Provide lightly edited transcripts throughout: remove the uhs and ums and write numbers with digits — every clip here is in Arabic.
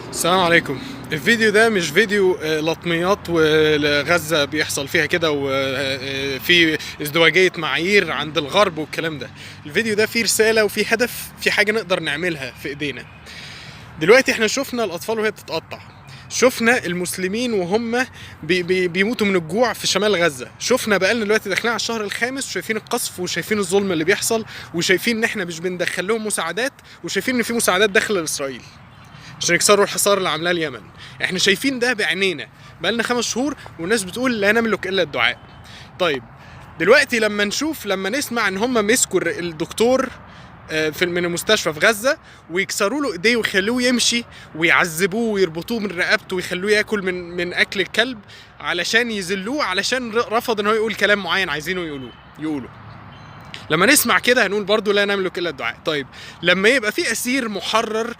السلام عليكم. الفيديو ده مش فيديو لطميات وغزة بيحصل فيها كده وفي ازدواجية معايير عند الغرب والكلام ده. الفيديو ده فيه رسالة وفيه هدف، في حاجة نقدر نعملها في ايدينا. دلوقتي احنا شفنا الأطفال وهي بتتقطع، شفنا المسلمين وهم بيموتوا من الجوع في شمال غزة، شفنا بقالنا دلوقتي داخلين على الشهر الخامس وشايفين القصف وشايفين الظلم اللي بيحصل وشايفين ان احنا مش بندخل لهم مساعدات وشايفين ان في مساعدات داخل اسرائيل عشان يكسروا الحصار اللي عاملاه اليمن. احنا شايفين ده بعينينا بقالنا 5 شهور والناس بتقول لا نملك الا الدعاء. طيب دلوقتي لما نسمع ان هم مسكوا الدكتور من المستشفى في غزة ويكسروا له ايديه ويخلوه يمشي ويعذبوه ويربطوه من رقبته ويخلوه ياكل من اكل الكلب علشان يذلوه، علشان رفض ان هو يقول كلام معين عايزينه يقوله. لما نسمع كده هنقول برضو لا نملك الا الدعاء. طيب لما يبقى في اسير محرر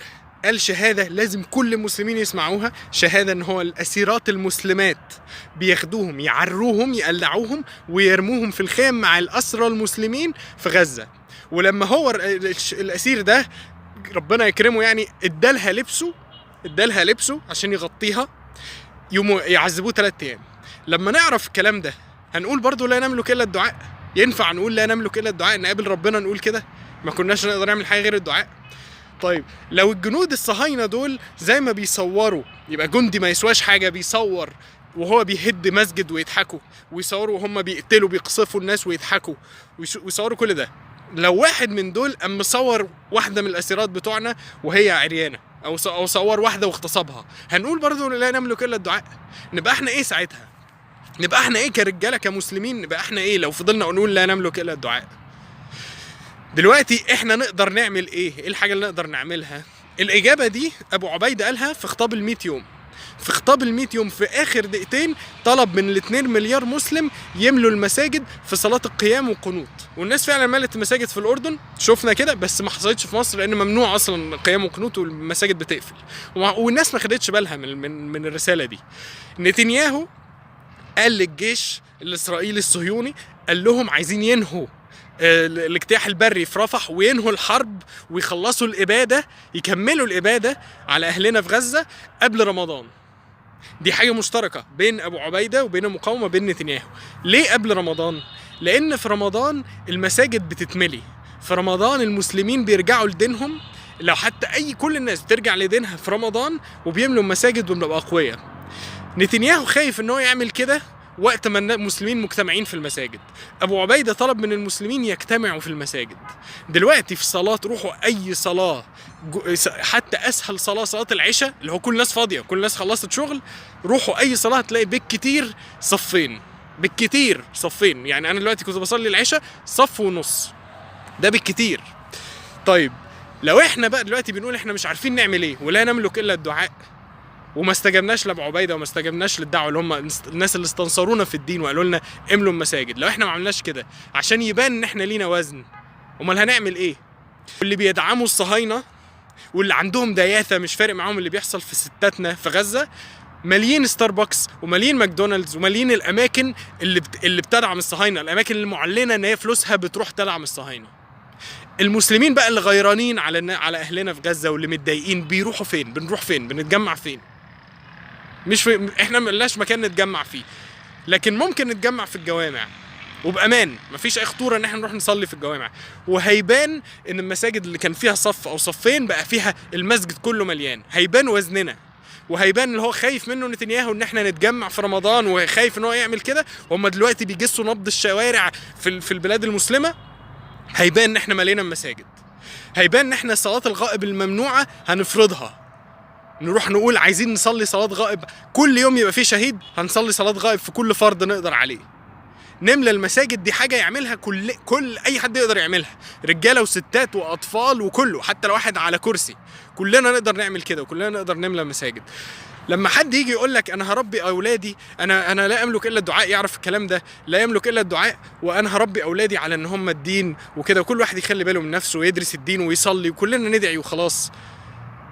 قال شهادة لازم كل المسلمين يسمعوها، شهادة ان هو الاسيرات المسلمات بياخدوهم يعروهم يقلعوهم ويرموهم في الخيم مع الاسرى المسلمين في غزة. ولما هو الاسير ده ربنا يكرمه يعني ادالها لبسه عشان يغطيها، يوم يعذبوه 3 ايام. لما نعرف الكلام ده هنقول برضو لا نملك الا الدعاء. ينفع نقول لا نملك الا الدعاء؟ نقابل ربنا نقول كده؟ ما كناش نقدر نعمل حاجة غير الدعاء. طيب لو الجنود الصهاينة دول زي ما بيصوروا، يبقى جندي ما يسواش حاجة بيصور وهو بيهد مسجد ويضحكوا، ويصوروا وهم بيقتلوا بيقصفوا الناس ويضحكوا، ويصوروا كل ده. لو واحد من دول قام مصور واحدة من الأسيرات بتوعنا وهي عريانة، أو صور واحدة واغتصبها، هنقول برضو لا نملك إلا الدعاء؟ نبقى احنا ايه ساعتها؟ نبقى احنا ايه كرجالة كمسلمين؟ نبقى احنا ايه لو فضلنا نقول لا نملك إلا الدعاء؟ دلوقتي احنا نقدر نعمل ايه الحاجة اللي نقدر نعملها؟ الإجابة دي أبو عبيدة قالها في خطاب ال100 يوم. في خطاب ال100 يوم في آخر دقيقتين طلب من ال2 مليار مسلم يملوا المساجد في صلاة القيام والقنوت. والناس فعلا ملت المساجد في الأردن، شفنا كده، بس ما حصلتش في مصر لأن ممنوع أصلا القيام والقنوت والمساجد بتقفل، والناس ما خدتش بالها من الرسالة دي. نتنياهو قال للجيش الإسرائيلي الصهيوني، قال لهم عايزين ينهوا الاجتياح البري في رفح وينهوا الحرب ويخلصوا الإبادة، يكملوا الإبادة على أهلنا في غزة قبل رمضان. دي حاجة مشتركة بين أبو عبيدة وبين المقاومة بين نتنياهو. ليه قبل رمضان؟ لأن في رمضان المساجد بتتملي، في رمضان المسلمين بيرجعوا لدينهم، لو حتى كل الناس بترجع لدينها في رمضان وبيملوا المساجد وبنبقى أقوياء. نتنياهو خايف ان هو يعمل كده وقت ما المسلمين مجتمعين في المساجد. ابو عبيدة طلب من المسلمين يجتمعوا في المساجد. دلوقتي في الصلاة روحوا اي صلاة، حتى اسهل صلاة العشاء اللي هو كل الناس فاضية، كل الناس خلصت شغل، روحوا اي صلاة هتلاقي بالكتير صفين. يعني انا دلوقتي كنت بصلي العشاء صف ونص، ده بالكتير. طيب لو احنا بقى دلوقتي بنقول احنا مش عارفين نعمل ايه ولا نملك الا الدعاء، وما استجبناش لابو عبيده وما استجبناش للدعوه اللي هم الناس اللي استنصرونا في الدين وقالوا لنا املوا المساجد، لو احنا ما عملناش كده عشان يبان ان احنا لينا وزن، امال هنعمل ايه؟ واللي بيدعموا الصهاينه واللي عندهم دياثه مش فارق معاهم اللي بيحصل في ستاتنا في غزه، ماليين ستاربكس وماليين ماكدونالدز وماليين الاماكن اللي بتدعم الصهاينه، الاماكن اللي معلنه ان هي فلوسها بتروح تدعم الصهاينه. المسلمين بقى اللي غيرانين على اهلنا في غزه واللي متضايقين بيروحوا فين؟ بنروح فين؟ بنتجمع فين؟ مش في، احنا ملناش مكان نتجمع فيه، لكن ممكن نتجمع في الجوامع وبامان، مفيش اي خطوره ان احنا نروح نصلي في الجوامع. وهيبان ان المساجد اللي كان فيها صف او صفين بقى فيها المسجد كله مليان، هيبان وزننا، وهيبان اللي هو خايف منه نتنياهو ان احنا نتجمع في رمضان وخايف ان هو يعمل كده، وهم دلوقتي بيجسوا نبض الشوارع في البلاد المسلمه. هيبان ان احنا ملينا المساجد، هيبان ان احنا صلاه الغائب الممنوعه هنفرضها، نروح نقول عايزين نصلي صلاة غائب كل يوم، يبقى فيه شهيد هنصلي صلاة غائب في كل فرض نقدر عليه. نملى المساجد، دي حاجة يعملها كل أي حد يقدر يعملها، رجالة وستات وأطفال وكله، حتى لو واحد على كرسي، كلنا نقدر نعمل كده وكلنا نقدر نملى المساجد. لما حد يجي يقول لك انا هربي اولادي، انا لا املك الا الدعاء، يعرف الكلام ده، لا يملك الا الدعاء، وانا هربي اولادي على ان هم الدين وكده، وكل واحد يخلي باله من نفسه ويدرس الدين ويصلي وكلنا ندعي وخلاص.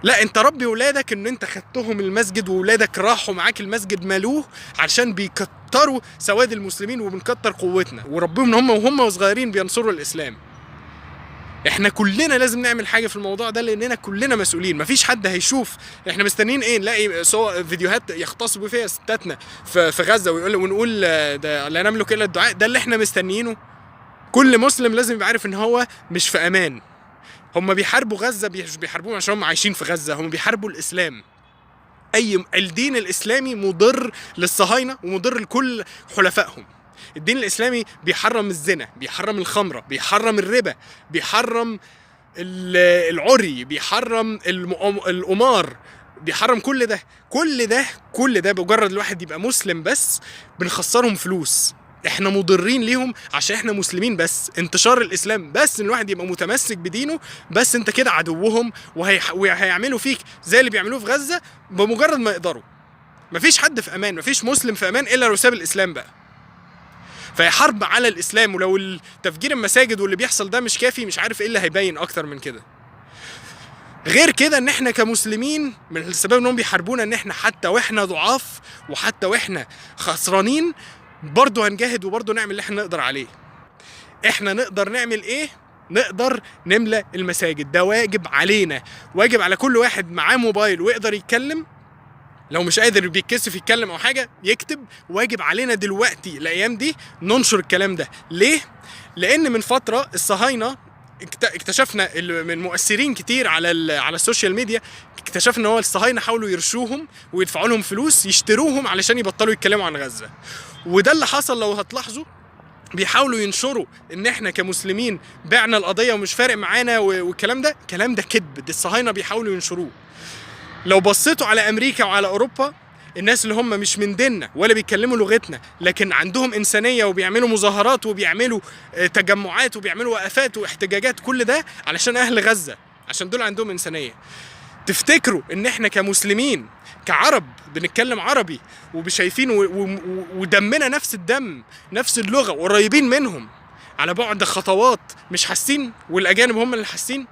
لا، انت ربي ولادك ان انت خدتهم المسجد وولادك راحوا معاك المسجد مالوه علشان بيكتروا سواد المسلمين وبنكتر قوتنا، وربيهم ان هم وهم صغيرين بينصروا الاسلام. احنا كلنا لازم نعمل حاجه في الموضوع ده، لاننا كلنا مسؤولين. مفيش حد هيشوف. احنا مستنيين ايه؟ نلاقي فيديوهات يغتصبوا فيها ستاتنا في غزه ونقول ده لا نملك الا الدعاء؟ ده اللي احنا مستنيينه. كل مسلم لازم يبقى عارف ان هو مش في امان. هم بيحاربوا غزه، مش بيحاربوهم عشان هم عايشين في غزه، هم بيحاربوا الاسلام. الدين الاسلامي مضر للصهاينه ومضر لكل حلفائهم. الدين الاسلامي بيحرم الزنا، بيحرم الخمره، بيحرم الربا، بيحرم العري، بيحرم القمار، بيحرم كل ده بمجرد الواحد يبقى مسلم بس بنخسرهم فلوس. احنا مضرين ليهم عشان احنا مسلمين بس. انتشار الاسلام بس، ان الواحد يبقى متمسك بدينه بس، انت كده عدوهم، وهيعملوا فيك زي اللي بيعملوه في غزة بمجرد ما يقدروا. مفيش حد في امان، مفيش مسلم في امان الا لو ساب الاسلام بقى. فهي حرب على الاسلام. ولو التفجير المساجد واللي بيحصل ده مش كافي، مش عارف ايه اللي هيبين اكتر من كده. غير كده ان احنا كمسلمين من السبب انهم بيحاربونا، ان احنا حتى واحنا ضعاف وحتى واحنا خسرانين برضه هنجاهد وبرضه نعمل اللي احنا نقدر عليه. احنا نقدر نعمل ايه؟ نقدر نملأ المساجد. ده واجب علينا، واجب على كل واحد معاه موبايل ويقدر يتكلم. لو مش قادر بيتكسف يتكلم او حاجه يكتب. واجب علينا دلوقتي الايام دي ننشر الكلام ده. ليه؟ لان من فتره الصهاينه اكتشفنا من مؤثرين كتير على السوشيال ميديا، اكتشفنا ان هو الصهاينه حاولوا يرشوهم ويدفعوا لهم فلوس يشتروهم علشان يبطلوا يتكلموا عن غزه. وده اللي حصل. لو هتلاحظوا بيحاولوا ينشروا ان احنا كمسلمين بعنا القضيه ومش فارق معانا والكلام ده كذب. ده الصهاينه بيحاولوا ينشروه. لو بصيتوا على امريكا وعلى اوروبا، الناس اللي هم مش من ديننا ولا بيتكلموا لغتنا لكن عندهم انسانيه وبيعملوا مظاهرات وبيعملوا تجمعات وبيعملوا وقفات واحتجاجات، كل ده علشان اهل غزه، عشان دول عندهم انسانيه. تفتكروا ان احنا كمسلمين كعرب بنتكلم عربي وشايفين ودمنا نفس الدم نفس اللغه وقريبين منهم على بعد خطوات، مش حاسين والاجانب هم اللي حاسين؟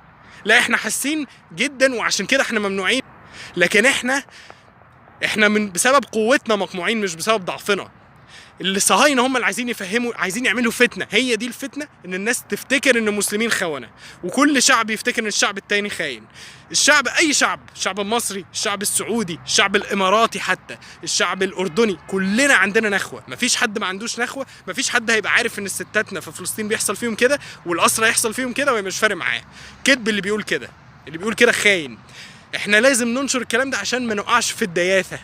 لا، احنا حاسين جدا، وعشان كده احنا ممنوعين. لكن احنا بسبب قوتنا مقموعين، مش بسبب ضعفنا. الصهاينه هم اللي عايزين يفهموا، عايزين يعملوا فتنه. هي دي الفتنه، ان الناس تفتكر ان المسلمين خونه، وكل شعب يفتكر ان الشعب التاني خاين. الشعب، اي شعب، الشعب المصري، الشعب السعودي، الشعب الاماراتي، حتى الشعب الاردني، كلنا عندنا نخوه. مفيش حد ما عندوش نخوه. مفيش حد هيبقى عارف ان ستاتنا في فلسطين بيحصل فيهم كده والاسرى يحصل فيهم كده ومش فارق معاه. كذب اللي بيقول كده، اللي بيقول كده خاين. احنا لازم ننشر الكلام ده عشان ما نقعش في الدياثه.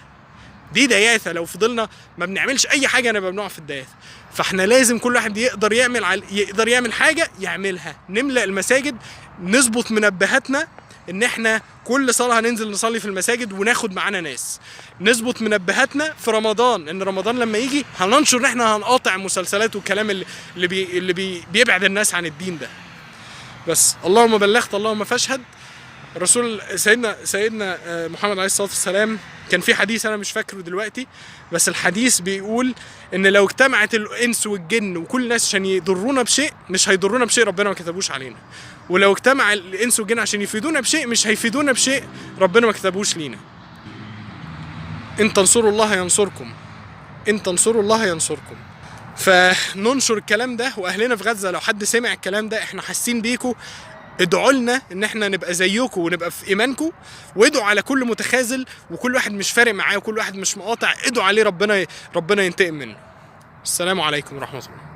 دي دياثه، لو فضلنا ما بنعملش اي حاجه انا بنقع في الدياثه. فاحنا لازم كل واحد يقدر يعمل حاجه يعملها. نملأ المساجد، نظبط منبهاتنا ان احنا كل صلاه هننزل نصلي في المساجد وناخد معانا ناس. نظبط منبهاتنا في رمضان، ان رمضان لما يجي هننشر ان احنا هنقاطع مسلسلات والكلام اللي بيبعد الناس عن الدين ده. بس اللهم بلغت اللهم فاشهد. الرسول سيدنا محمد عليه الصلاة والسلام كان في حديث أنا مش فاكره دلوقتي، بس الحديث بيقول إن لو اجتمعت الإنس والجن وكل الناس عشان يضرونا بشيء مش هيضرونا بشيء ربنا ما كتبوش علينا، ولو اجتمع الإنس والجن عشان يفيدونا بشيء مش هيفيدونا بشيء ربنا ما كتبوش لينا. إن تنصروا الله ينصركم، إن تنصروا الله ينصركم. فننشر الكلام ده. وأهلنا في غزة لو حد سمع الكلام ده، إحنا حاسين بيكم. ادعوا لنا ان احنا نبقى زيكم ونبقى في ايمانكم، وادعوا على كل متخاذل وكل واحد مش فارق معاه وكل واحد مش مقاطع. ادعوا عليه ربنا ينتقم منه. السلام عليكم ورحمة الله.